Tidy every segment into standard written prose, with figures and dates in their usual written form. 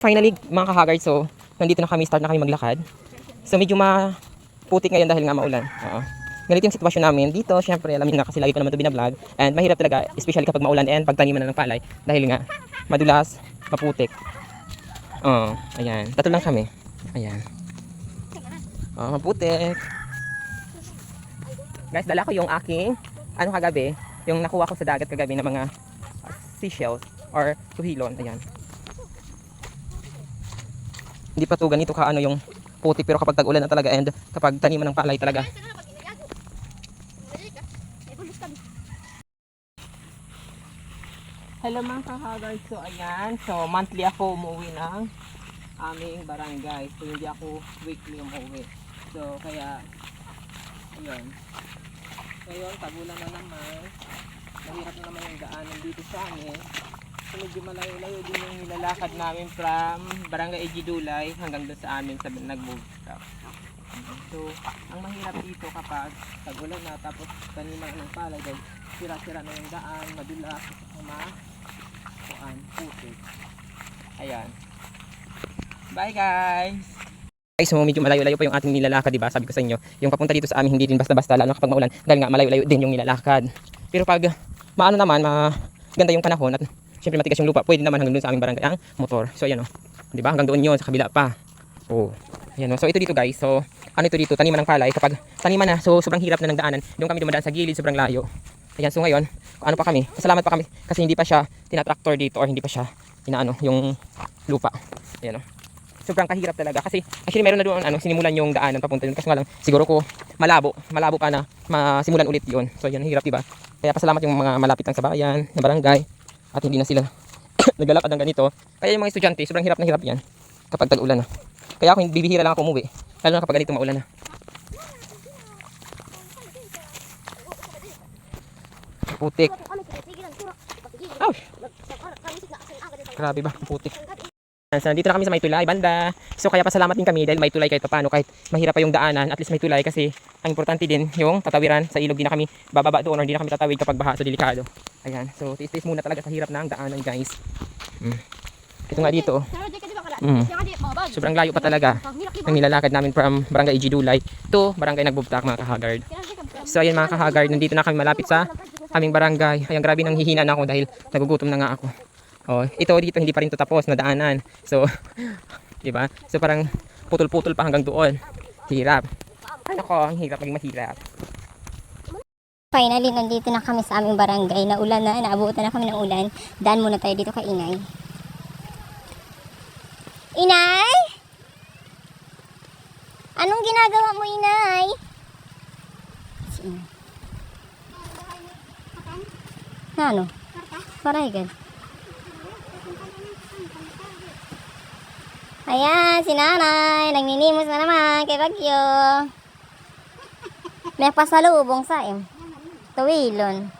Finally, mga kahagard, so nandito na kami, start na kami maglakad. So medyo maputik ngayon dahil nga maulan. Oo. Ganito yung sitwasyon namin. Dito, syempre, alam niyo na kasi lagi ko naman ito binablog. And mahirap talaga, especially kapag maulan and pagtaniman na ng palay. Dahil nga, madulas, maputik. Oo, ayan. Tatlo lang kami. Ayan. Maputik. Guys, dala ko yung aking, kagabi, yung nakuha ko sa dagat kagabi na mga seashells or tuhilon. Ayan. Hindi pa to ganito ka yung putik, pero kapag tag-ulan na talaga and kapag taniman ng palay talaga. Hello mga kahagard, so ayan, so monthly ako umuwi ng aming barangay, so hindi ako weekly umuwi, so kaya ayun, ngayon tagulan na naman, mahirap na naman yung daanan dito sa amin, so medyo malayo-layo din yung nilalakad namin from barangay Ejidulay hanggang doon sa amin sa nag-move stop. So ang mahirap dito kapag tagulan na tapos taniman ng palay dahil sira-sira na yung daan, madulas, putik. Ayan. Bye guys. Guys, so medyo malayo-layo pa yung ating nilalakad, diba? Sabi ko sa inyo, yung papunta dito sa amin hindi din basta-basta, lalo kapag maulan dahil nga malayo-layo din yung nilalakad. Pero pag maano naman, maganda yung panahon at syempre matigas yung lupa, pwede naman hanggang doon sa aming barangay ang motor. So ayan, diba? Hanggang doon yun sa kabila pa. Oh. Ayan, so ito dito guys. So ano ito dito? Taniman ng palay. Kapag taniman na, so sobrang hirap na ng daanan. Doon kami dumadaan sa gilid, sobrang layo. Ayan, so ngayon, ano pa kami? Pasalamat pa kami kasi hindi pa siya tinatraktor dito or hindi pa siya inaano yung lupa. Ayan o. Sobrang kahirap talaga kasi actually meron na doon sinimulan yung daanan papunta doon kasi nga lang siguro ko malabo pa na masimulan ulit yun. So ayan, hirap diba? Kaya pasalamat yung mga malapit lang sa bayan, na barangay at hindi na sila naglalakad ng ganito. Kaya yung mga estudyante, sobrang hirap na hirap yan kapag tag-ulan na. Kaya ako bibihira lang ako umuwi lalo na kapag ganito maulan na. Putik. Oh. Grabe ba, putik. So, nandito na kami sa may tulay, banda. So kaya pasalamat din kami dahil may tulay kahit paano, kahit mahirap pa yung daanan, at least may tulay kasi ang importante din yung tatawiran sa ilog, di na kami bababa doon or di na kami tatawid kapag baha, so delikado. Ayan, so tiis-tiis muna talaga sa hirap ng daanan guys. Ito nga dito. Sobrang layo pa talaga ang nilalakad namin from barangay Ejidulay to barangay Nagbubtak mga kahagard. So ayan mga kahagard, nandito na kami malapit sa aming barangay. Ayan, grabe nang hihina na ako dahil nagugutom na nga ako. Oh, ito dito hindi pa rin to tapos na daanan. So, di ba? So parang putol-putol pa hanggang doon. Hirap. Ay nako, ang hirap, maging mahirap. Finally, nandito na kami sa aming barangay. Naulan na, naabutan na kami ng ulan. Daan muna tayo dito kay Inay. Inay? Anong ginagawa mo, Inay? Si Inay. Ano? Parahigan. Ayan, si Nanay. Nagninimos na naman kay Bagyo. May pasalubong sa tuwilon.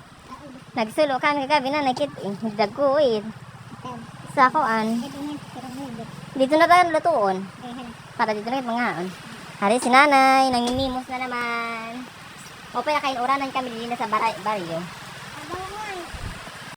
Nagsulo kan kagabi na nakit dagkuit. Sa koan. Dito na tayo lutuon. Para dito na mangaon. Hari si Nanay, nagninimos na naman. O pa kain oranan kami din sa baryo.